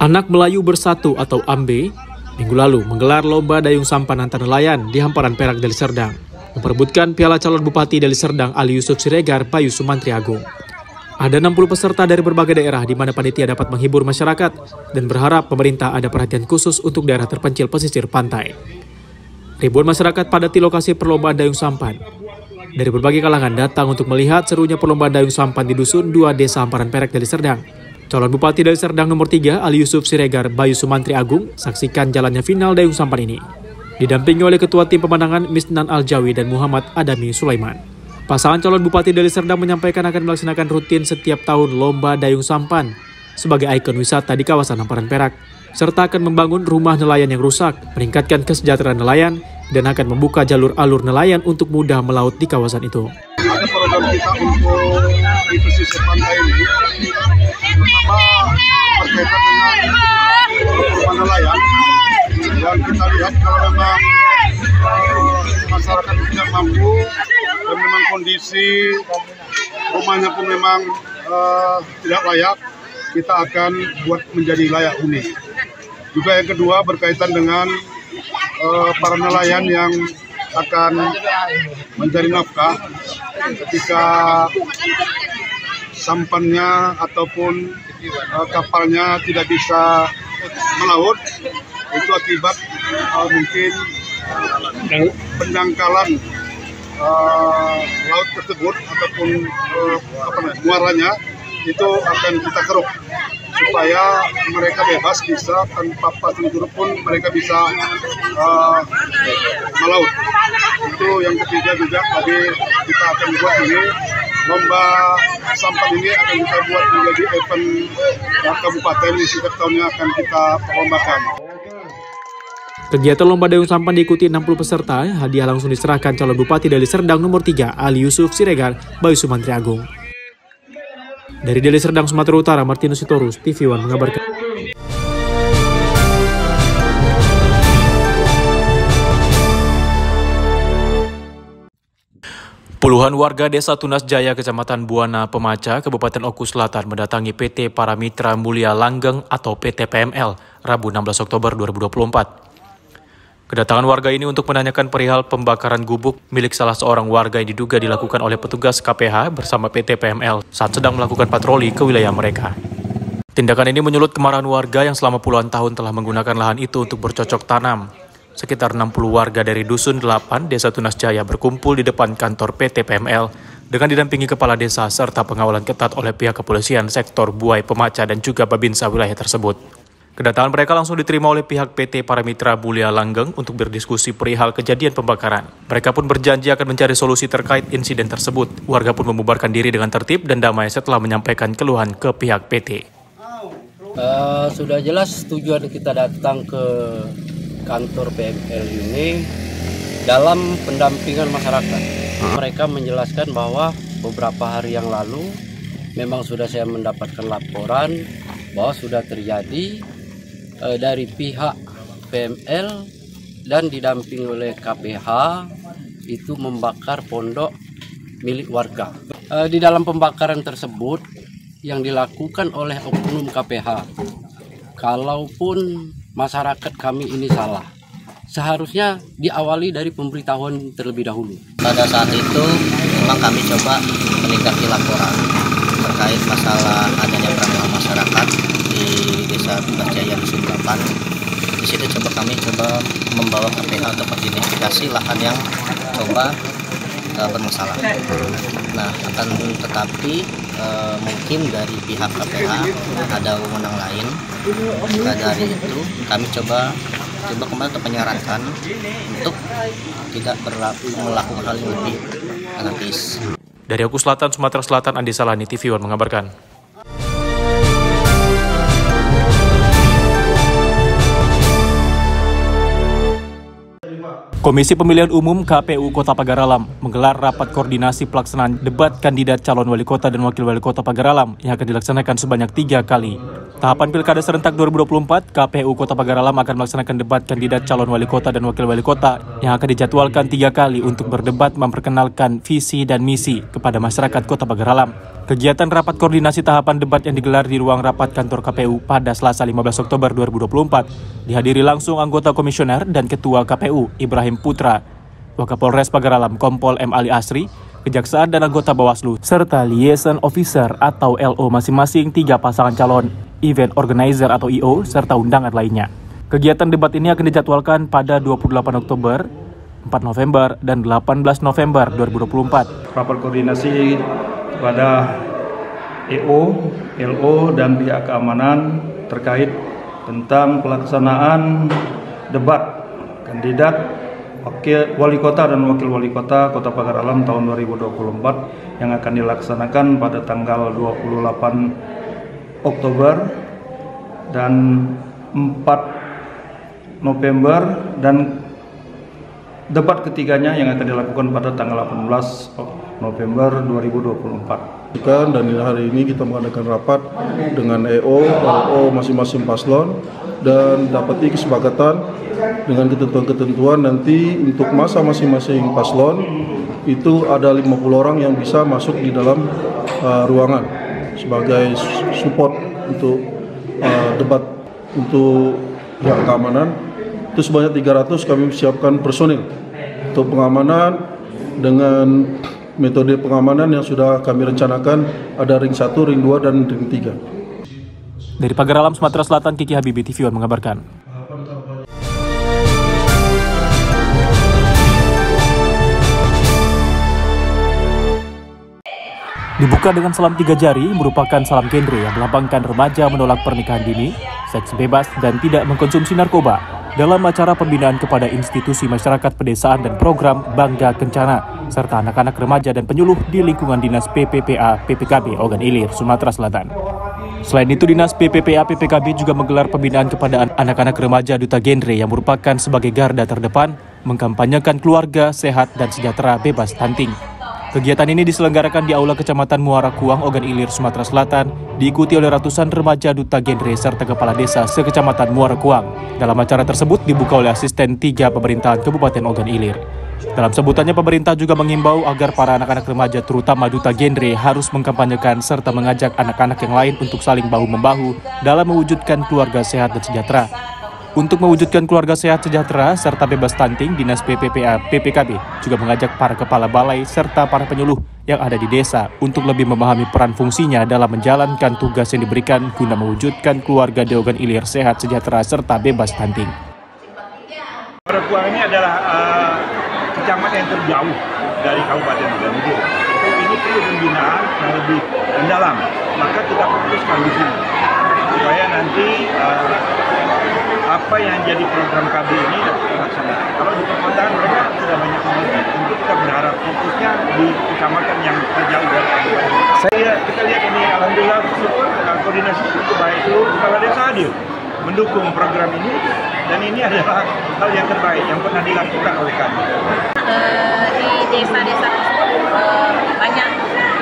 Anak Melayu Bersatu atau AMBE minggu lalu menggelar lomba dayung sampan antar nelayan di hamparan Perak Deli Serdang, memperebutkan piala calon Bupati Deli Serdang Ali Yusuf Siregar Bayu Sumantri Agung. Ada 60 peserta dari berbagai daerah di mana panitia dapat menghibur masyarakat dan berharap pemerintah ada perhatian khusus untuk daerah terpencil pesisir pantai. Ribuan masyarakat padati lokasi perlombaan dayung sampan. Dari berbagai kalangan datang untuk melihat serunya perlombaan dayung sampan di Dusun 2 Desa Hamparan Perak Deli Serdang. Calon Bupati Deli Serdang nomor 3 Ali Yusuf Siregar Bayu Sumantri Agung saksikan jalannya final dayung sampan ini. Didampingi oleh Ketua Tim Pemenangan Misnan Aljawi dan Muhammad Adami Sulaiman. Pasangan calon Bupati Deli Serdang menyampaikan akan melaksanakan rutin setiap tahun lomba dayung sampan sebagai ikon wisata di kawasan Hamparan Perak, serta akan membangun rumah nelayan yang rusak, meningkatkan kesejahteraan nelayan, dan akan membuka jalur alur nelayan untuk mudah melaut di kawasan itu. Ada program kita untuk di pesisir pantai ini, pertama berkaitan dengan nelayan, dan kita lihat kalau memang masyarakat tidak mampu dan memang kondisi rumahnya pun memang tidak layak, kita akan buat menjadi layak huni. Juga yang kedua berkaitan dengan para nelayan yang akan mencari nafkah ketika sampannya ataupun kapalnya tidak bisa melaut, itu akibat mungkin pendangkalan laut tersebut ataupun muaranya itu akan kita keruk supaya mereka bebas bisa tanpa pasang surut pun mereka bisa melaut. Itu yang ketiga juga tadi kita akan buat ini lomba sampan ini akan kita buat menjadi event kabupaten yang setiap tahunnya akan kita perlombakan. Kegiatan lomba dayung sampan diikuti 60 peserta. Hadiah langsung diserahkan calon Bupati Deli Serdang nomor 3 Ali Yusuf Siregar Bayu Sumantri Agung. Dari Deli Serdang, Sumatera Utara, Martinus Sitorus, TV One mengabarkan. Puluhan warga Desa Tunas Jaya, Kecamatan Buana Pemaca, Kabupaten Oku Selatan mendatangi PT Paramitra Mulia Langgeng atau PT PML Rabu 16 Oktober 2024. Kedatangan warga ini untuk menanyakan perihal pembakaran gubuk milik salah seorang warga yang diduga dilakukan oleh petugas KPH bersama PT PML saat sedang melakukan patroli ke wilayah mereka. Tindakan ini menyulut kemarahan warga yang selama puluhan tahun telah menggunakan lahan itu untuk bercocok tanam. Sekitar 60 warga dari Dusun 8 Desa Tunas Jaya berkumpul di depan kantor PT PML dengan didampingi kepala desa serta pengawalan ketat oleh pihak kepolisian sektor Buai Pemaca dan juga Babinsa wilayah tersebut. Kedatangan mereka langsung diterima oleh pihak PT Paramitra Mulia Langgeng untuk berdiskusi perihal kejadian pembakaran. Mereka pun berjanji akan mencari solusi terkait insiden tersebut. Warga pun membubarkan diri dengan tertib dan damai setelah menyampaikan keluhan ke pihak PT. Sudah jelas tujuan kita datang ke kantor PML ini dalam pendampingan masyarakat. Mereka menjelaskan bahwa beberapa hari yang lalu memang sudah saya mendapatkan laporan bahwa sudah terjadi dari pihak PML dan didampingi oleh KPH itu membakar pondok milik warga. Di dalam pembakaran tersebut yang dilakukan oleh oknum KPH, kalaupun masyarakat kami ini salah, seharusnya diawali dari pemberitahuan terlebih dahulu. Pada saat itu memang kami coba meningkatkan laporan terkait masalah adanya perangkap masyarakat di Desa Tunas Jaya Dusun 8. Di situ kami coba membawa KPH untuk mengidentifikasi lahan yang coba bermasalah. Nah, akan tetapi mungkin dari pihak KPH ada wewenang lain. Nah, dari itu kami coba kemarin untuk menyarankan untuk tidak melakukan hal yang lebih anarkis. Dari Oku Selatan, Sumatera Selatan, Andi Salani, TV One mengabarkan. Komisi Pemilihan Umum KPU Kota Pagaralam menggelar rapat koordinasi pelaksanaan debat kandidat calon wali kota dan wakil wali kota Pagaralam yang akan dilaksanakan sebanyak 3 kali. Tahapan Pilkada Serentak 2024, KPU Kota Pagaralam akan melaksanakan debat kandidat calon wali kota dan wakil wali kota yang akan dijadwalkan 3 kali untuk berdebat memperkenalkan visi dan misi kepada masyarakat Kota Pagaralam. Kegiatan rapat koordinasi tahapan debat yang digelar di ruang rapat kantor KPU pada Selasa 15 Oktober 2024 dihadiri langsung anggota komisioner dan Ketua KPU Ibrahim Putra, Wakapolres Pagaralam Kompol M. Ali Asri, Kejaksaan dan anggota Bawaslu, serta liaison officer atau LO masing-masing 3 pasangan calon, event organizer atau IO, serta undangan lainnya. Kegiatan debat ini akan dijadwalkan pada 28 Oktober, 4 November, dan 18 November 2024. Rapat koordinasi kepada EO, LO, dan pihak keamanan terkait tentang pelaksanaan debat kandidat Wali Kota dan Wakil Wali Kota Kota Pagaralam tahun 2024 yang akan dilaksanakan pada tanggal 28 Oktober dan 4 November dan debat ketiganya yang akan dilakukan pada tanggal 18 November 2024. Dan hari ini kita mengadakan rapat dengan EO, LO masing-masing paslon dan dapati kesepakatan dengan ketentuan-ketentuan nanti untuk masa masing-masing paslon itu ada 50 orang yang bisa masuk di dalam ruangan sebagai support untuk debat. Untuk pihak keamanan itu sebanyak 300 kami siapkan personil untuk pengamanan dengan metode pengamanan yang sudah kami rencanakan, ada ring 1, ring 2, dan ring 3. Dari Pagaralam, Sumatera Selatan, Kiki Habibi, TV One mengabarkan. Dibuka dengan salam 3 jari merupakan salam genre yang melambangkan remaja menolak pernikahan dini, seks bebas, dan tidak mengkonsumsi narkoba dalam acara pembinaan kepada institusi masyarakat pedesaan dan program Bangga Kencana, serta anak-anak remaja dan penyuluh di lingkungan Dinas PPPA PPKB Ogan Ilir, Sumatera Selatan. Selain itu, Dinas PPPA PPKB juga menggelar pembinaan kepada anak-anak remaja duta genre yang merupakan sebagai garda terdepan mengkampanyekan keluarga sehat dan sejahtera bebas stunting. Kegiatan ini diselenggarakan di Aula Kecamatan Muara Kuang, Ogan Ilir, Sumatera Selatan, diikuti oleh ratusan remaja duta genre serta kepala desa se-Kecamatan Muara Kuang. Dalam acara tersebut dibuka oleh asisten 3 pemerintahan Kabupaten Ogan Ilir. Dalam sebutannya, pemerintah juga mengimbau agar para anak-anak remaja terutama duta genre harus mengkampanyekan serta mengajak anak-anak yang lain untuk saling bahu-membahu dalam mewujudkan keluarga sehat dan sejahtera. Untuk mewujudkan keluarga sehat sejahtera serta bebas stunting, Dinas PPPA PPKB juga mengajak para kepala balai serta para penyuluh yang ada di desa untuk lebih memahami peran fungsinya dalam menjalankan tugas yang diberikan guna mewujudkan keluarga di Ogan Ilir sehat sejahtera serta bebas stunting. Muara Kuang ini adalah kecamatan yang terjauh dari Kabupaten Ogan Ilir. Ini perlu pembinaan yang lebih mendalam, maka kita fokuskan di sini supaya nanti apa yang jadi program KB ini dapat dilaksanakan. Kalau di perkotaan mereka sudah banyak mengerti. Untuk kita berharap fokusnya di kecamatan yang terjauh dari kabupaten. Kita lihat ini, alhamdulillah koordinasi cukup baik. Itu kepala desa hadir mendukung program ini, dan ini adalah hal yang terbaik yang pernah dilakukan oleh kami. Di desa-desa tersebut banyak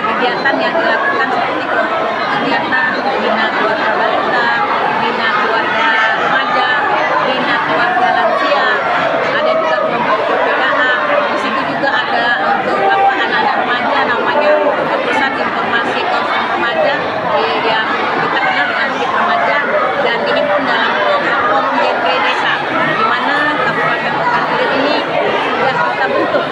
kegiatan yang dilakukan seperti kegiatan bina keluarga balita, bina keluarga remaja, bina keluarga lansia, ada juga kelompok PPKA. Di situ juga ada untuk anak-anak remaja namanya Pusat Informasi Kawasan Remaja yang kita kenal dengan PIK Remaja, dan dihimpun dalam program Forum Genre Desa, di mana Kabupaten Ogan Ilir ini sudah kita bentuk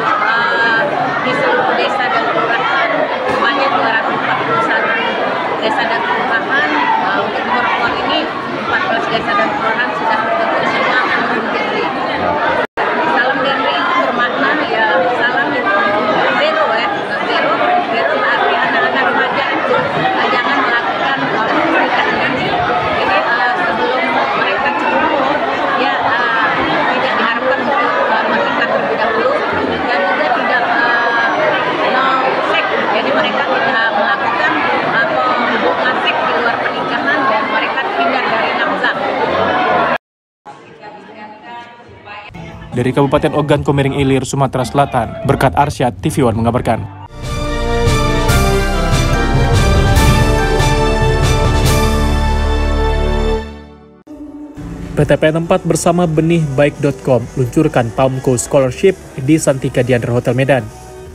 di seluruh desa dan kelurahan, sebanyak 241 desa dan kelurahan. Untuk Muara Kuang ini 14 desa dan kelurahan sudah terbentuk semua forum genre. Salam genre itu bermakna ya salam itu zero ya, zero berarti anak-anak remaja itu jangan melakukan pernikahan dini. Jadi sebelum mereka cukup umur ya tidak diharapkan untuk menikah terlebih dahulu, dan juga tidak no seks. Jadi mereka tidak melakukan hubungan seks di luar pernikahan, dan mereka terhindar dari nafsa. Dari Kabupaten Ogan Komering Ilir, Sumatera Selatan, Berkat Arsyad, TV One mengabarkan. PTPN 4 bersama benihbaik.com luncurkan PAUMCO Scholarship di Santika Diandra Hotel Medan.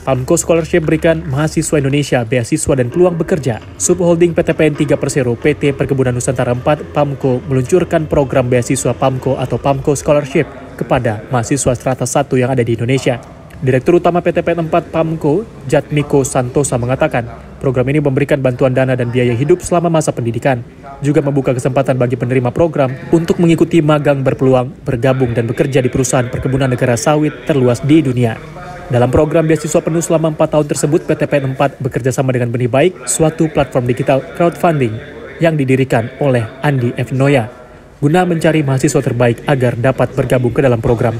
PAMKO Scholarship berikan mahasiswa Indonesia beasiswa dan peluang bekerja. Subholding PTPN 3 Persero PT Perkebunan Nusantara 4 PAMKO meluncurkan program beasiswa PAMKO atau PAMKO Scholarship kepada mahasiswa strata 1 yang ada di Indonesia. Direktur Utama PTPN 4 PAMKO, Jatmiko Santosa mengatakan, program ini memberikan bantuan dana dan biaya hidup selama masa pendidikan, juga membuka kesempatan bagi penerima program untuk mengikuti magang berpeluang, bergabung dan bekerja di perusahaan perkebunan negara sawit terluas di dunia. Dalam program beasiswa penuh selama 4 tahun tersebut, PTPN 4 bekerja sama dengan Benih Baik, suatu platform digital crowdfunding yang didirikan oleh Andi F. Noya, guna mencari mahasiswa terbaik agar dapat bergabung ke dalam program.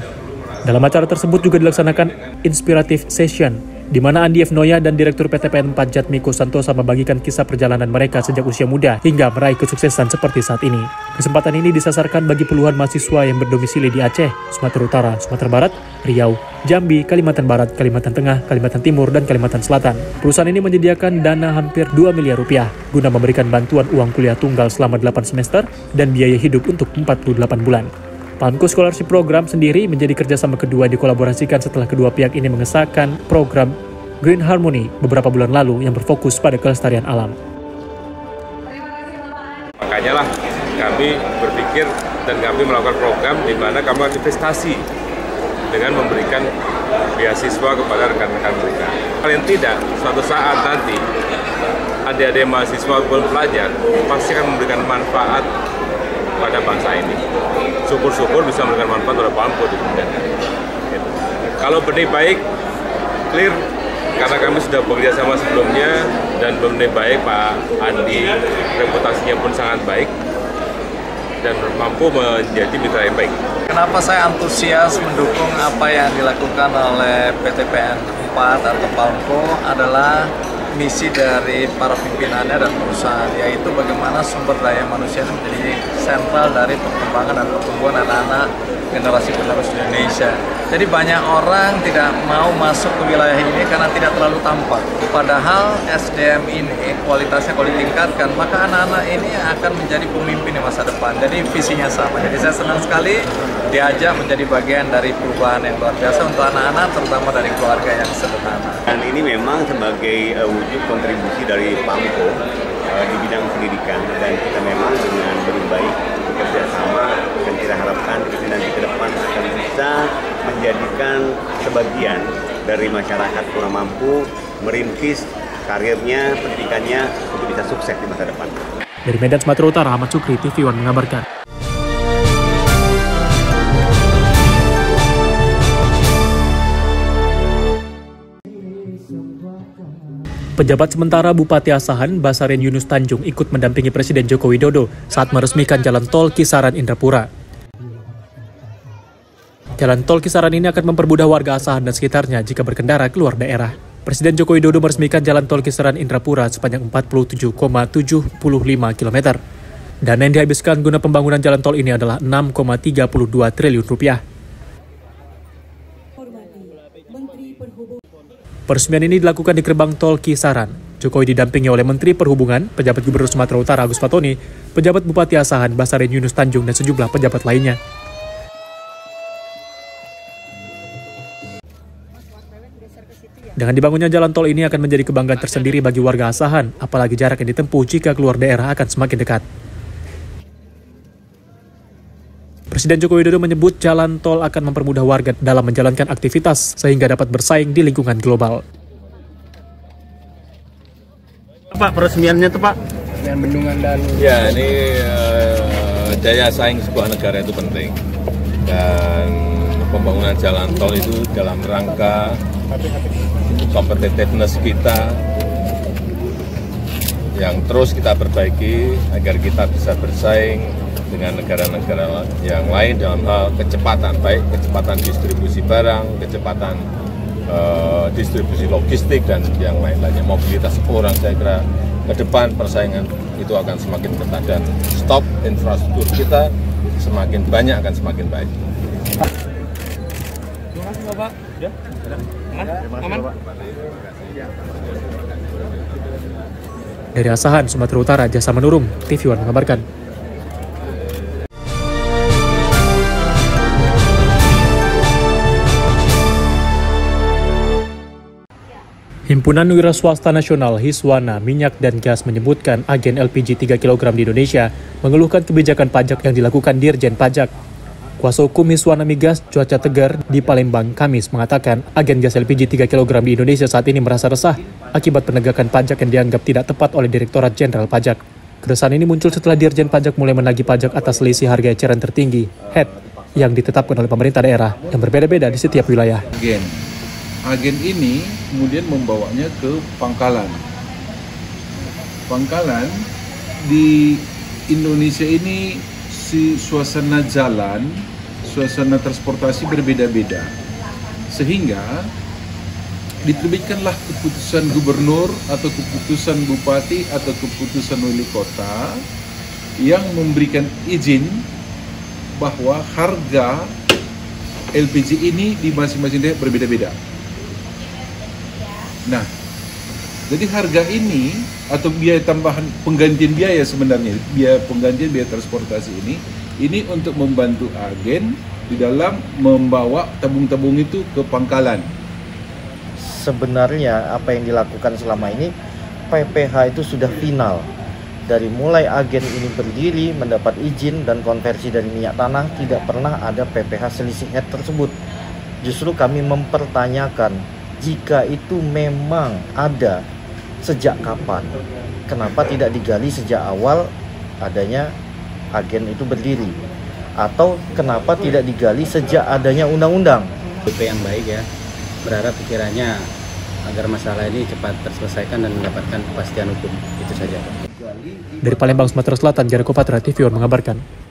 Dalam acara tersebut juga dilaksanakan Inspirative Session, di mana Andi F. Noya dan Direktur PTPN 4 Jatmiko Santosa membagikan kisah perjalanan mereka sejak usia muda hingga meraih kesuksesan seperti saat ini. Kesempatan ini disasarkan bagi puluhan mahasiswa yang berdomisili di Aceh, Sumatera Utara, Sumatera Barat, Riau, Jambi, Kalimantan Barat, Kalimantan Tengah, Kalimantan Timur, dan Kalimantan Selatan. Perusahaan ini menyediakan dana hampir 2 miliar rupiah guna memberikan bantuan uang kuliah tunggal selama 8 semester dan biaya hidup untuk 48 bulan. PAMKO Scholarship Program sendiri menjadi kerjasama kedua dikolaborasikan setelah kedua pihak ini mengesahkan program Green Harmony beberapa bulan lalu yang berfokus pada kelestarian alam. Makanya lah kami berpikir dan kami melakukan program di mana kami investasi dengan memberikan beasiswa kepada rekan-rekan mereka. Paling tidak, suatu saat nanti adik-adik mahasiswa pun pelajar pasti akan memberikan manfaat pada bangsa ini. Syukur-syukur bisa memberikan manfaat pada PAMKO di kemudian hari. Kalau Benih Baik, clear, karena kami sudah bekerja sama sebelumnya dan Benih Baik Pak Andi reputasinya pun sangat baik dan mampu menjadi mitra yang baik. Kenapa saya antusias mendukung apa yang dilakukan oleh PTPN 4 atau PAMKO adalah misi dari para pimpinannya dan perusahaan, yaitu bagaimana sumber daya manusia itu menjadi sentral dari perkembangan dan pertumbuhan anak-anak generasi penerus Indonesia. Jadi banyak orang tidak mau masuk ke wilayah ini karena tidak terlalu tampak. Padahal SDM ini kualitasnya kalau ditingkatkan, maka anak-anak ini akan menjadi pemimpin di masa depan. Jadi visinya sama. Jadi saya senang sekali diajak menjadi bagian dari perubahan yang luar biasa untuk anak-anak, terutama dari keluarga yang sederhana. Dan ini memang sebagai wujud kontribusi dari PAMKO di bidang pendidikan, dan kita memang dengan Benih Baik bekerja sama dan kita harapkan kita nanti ke depan akan bisa menjadikan sebagian dari masyarakat kurang mampu merintis karirnya, pendidikannya untuk bisa sukses di masa depan. Dari Medan, Sumatera Utara, Ahmad Sukri, TV One mengabarkan. Pejabat sementara Bupati Asahan, Basaren Yunus Tanjung, ikut mendampingi Presiden Joko Widodo saat meresmikan Jalan Tol Kisaran Indrapura. Jalan Tol Kisaran ini akan mempermudah warga Asahan dan sekitarnya jika berkendara keluar daerah. Presiden Joko Widodo meresmikan Jalan Tol Kisaran Indrapura sepanjang 47,75 km. Dana yang dihabiskan guna pembangunan jalan tol ini adalah 6,32 triliun rupiah. Peresmian ini dilakukan di gerbang tol Kisaran. Jokowi didampingi oleh Menteri Perhubungan, pejabat Gubernur Sumatera Utara Agus Fatoni, pejabat Bupati Asahan Basaren Yunus Tanjung, dan sejumlah pejabat lainnya. Dengan dibangunnya jalan tol ini akan menjadi kebanggaan tersendiri bagi warga Asahan, apalagi jarak yang ditempuh jika keluar daerah akan semakin dekat. Presiden Joko Widodo menyebut jalan tol akan mempermudah warga dalam menjalankan aktivitas sehingga dapat bersaing di lingkungan global. Pak, peresmiannya tuh Pak? Dan bendungan dan... Ya, ini daya saing sebuah negara itu penting. Dan pembangunan jalan tol itu dalam rangka competitiveness kita yang terus kita perbaiki agar kita bisa bersaing dengan negara-negara yang lain dalam hal kecepatan, baik kecepatan distribusi barang, kecepatan distribusi logistik, dan yang lain-lainnya, mobilitas orang. Saya kira ke depan persaingan itu akan semakin ketat dan stok infrastruktur kita semakin banyak akan semakin baik. Terima kasih Bapak. Ya, aman. Dari Asahan, Sumatera Utara, Jasa Menurung, TV One mengabarkan. Himpunan Wira Swasta Nasional Hiswana Minyak dan Gas menyebutkan agen LPG 3 kg di Indonesia mengeluhkan kebijakan pajak yang dilakukan Dirjen Pajak. Kuasa hukum Hiswana Migas Cuaca Tegar di Palembang, Kamis mengatakan agen gas LPG 3 kg di Indonesia saat ini merasa resah akibat penegakan pajak yang dianggap tidak tepat oleh Direktorat Jenderal Pajak. Keresahan ini muncul setelah Dirjen Pajak mulai menagih pajak atas selisih harga eceran tertinggi, HET, yang ditetapkan oleh pemerintah daerah yang berbeda-beda di setiap wilayah. Agen ini kemudian membawanya ke pangkalan. Pangkalan di Indonesia ini suasana jalan, suasana transportasi berbeda-beda. Sehingga diterbitkanlah keputusan gubernur atau keputusan bupati atau keputusan wali kota yang memberikan izin bahwa harga LPG ini di masing-masing daerah berbeda-beda. Nah, jadi harga ini atau biaya tambahan penggantian biaya sebenarnya, biaya penggantian biaya transportasi ini untuk membantu agen di dalam membawa tabung-tabung itu ke pangkalan. Sebenarnya apa yang dilakukan selama ini, PPH itu sudah final. Dari mulai agen ini berdiri, mendapat izin dan konversi dari minyak tanah, tidak pernah ada PPH selisih HET tersebut. Justru kami mempertanyakan, jika itu memang ada, sejak kapan? Kenapa tidak digali sejak awal adanya agen itu berdiri? Atau kenapa tidak digali sejak adanya undang-undang? BP yang baik ya, berharap pikirannya agar masalah ini cepat terselesaikan dan mendapatkan kepastian hukum. Itu saja. Dari Palembang, Sumatera Selatan, Jarko Patra, TV One mengabarkan.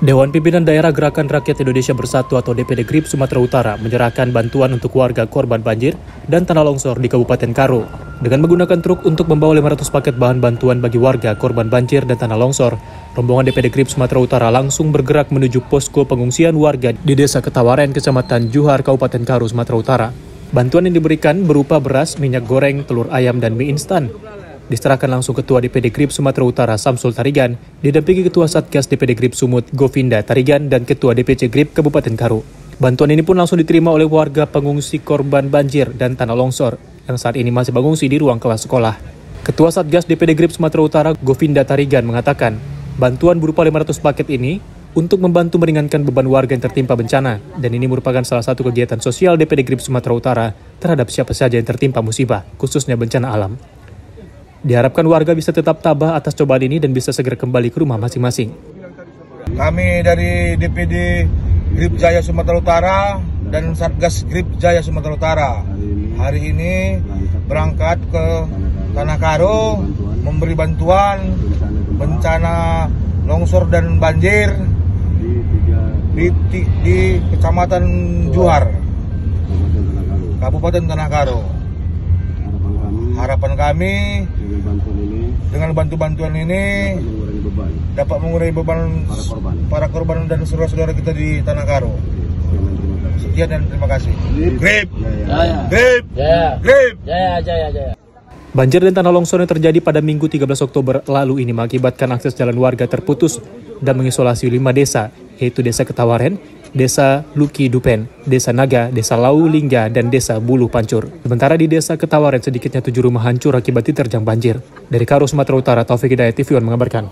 Dewan Pimpinan Daerah Gerakan Rakyat Indonesia Bersatu atau DPD GRIP Sumatera Utara menyerahkan bantuan untuk warga korban banjir dan tanah longsor di Kabupaten Karo. Dengan menggunakan truk untuk membawa 500 paket bahan bantuan bagi warga korban banjir dan tanah longsor, rombongan DPD GRIP Sumatera Utara langsung bergerak menuju posko pengungsian warga di Desa Ketawaren, Kecamatan Juhar, Kabupaten Karo, Sumatera Utara. Bantuan yang diberikan berupa beras, minyak goreng, telur ayam, dan mie instan. Diserahkan langsung Ketua DPD GRIP Sumatera Utara Samsul Tarigan, didampingi Ketua Satgas DPD GRIP Sumut Govinda Tarigan dan Ketua DPC GRIP Kabupaten Karo. Bantuan ini pun langsung diterima oleh warga pengungsi korban banjir dan tanah longsor yang saat ini masih mengungsi di ruang kelas sekolah. Ketua Satgas DPD GRIP Sumatera Utara Govinda Tarigan mengatakan, bantuan berupa 500 paket ini untuk membantu meringankan beban warga yang tertimpa bencana, dan ini merupakan salah satu kegiatan sosial DPD GRIP Sumatera Utara terhadap siapa saja yang tertimpa musibah, khususnya bencana alam. Diharapkan warga bisa tetap tabah atas cobaan ini dan bisa segera kembali ke rumah masing-masing. Kami dari DPD GRIP Jaya Sumatera Utara dan Satgas GRIP Jaya Sumatera Utara hari ini berangkat ke Tanah Karo memberi bantuan bencana longsor dan banjir di Kecamatan Juhar, Kabupaten Tanah Karo. Harapan kami dengan bantuan ini dapat mengurangi beban para korban dan saudara-saudara kita di Tanah Karo. Sekian dan terima kasih. GRIP, GRIP, GRIP, Jaya. Banjir dan tanah longsor yang terjadi pada Minggu 13 Oktober lalu ini mengakibatkan akses jalan warga terputus dan mengisolasi 5 desa, yaitu Desa Ketawaren, Desa Luki Dupen, Desa Naga, Desa Lau Lingga, dan Desa Bulu Pancur. Sementara di Desa Ketawaren sedikitnya 7 rumah hancur akibat diterjang banjir. Dari Karo, Sumatera Utara, Taufik Hidayat, TV One mengabarkan.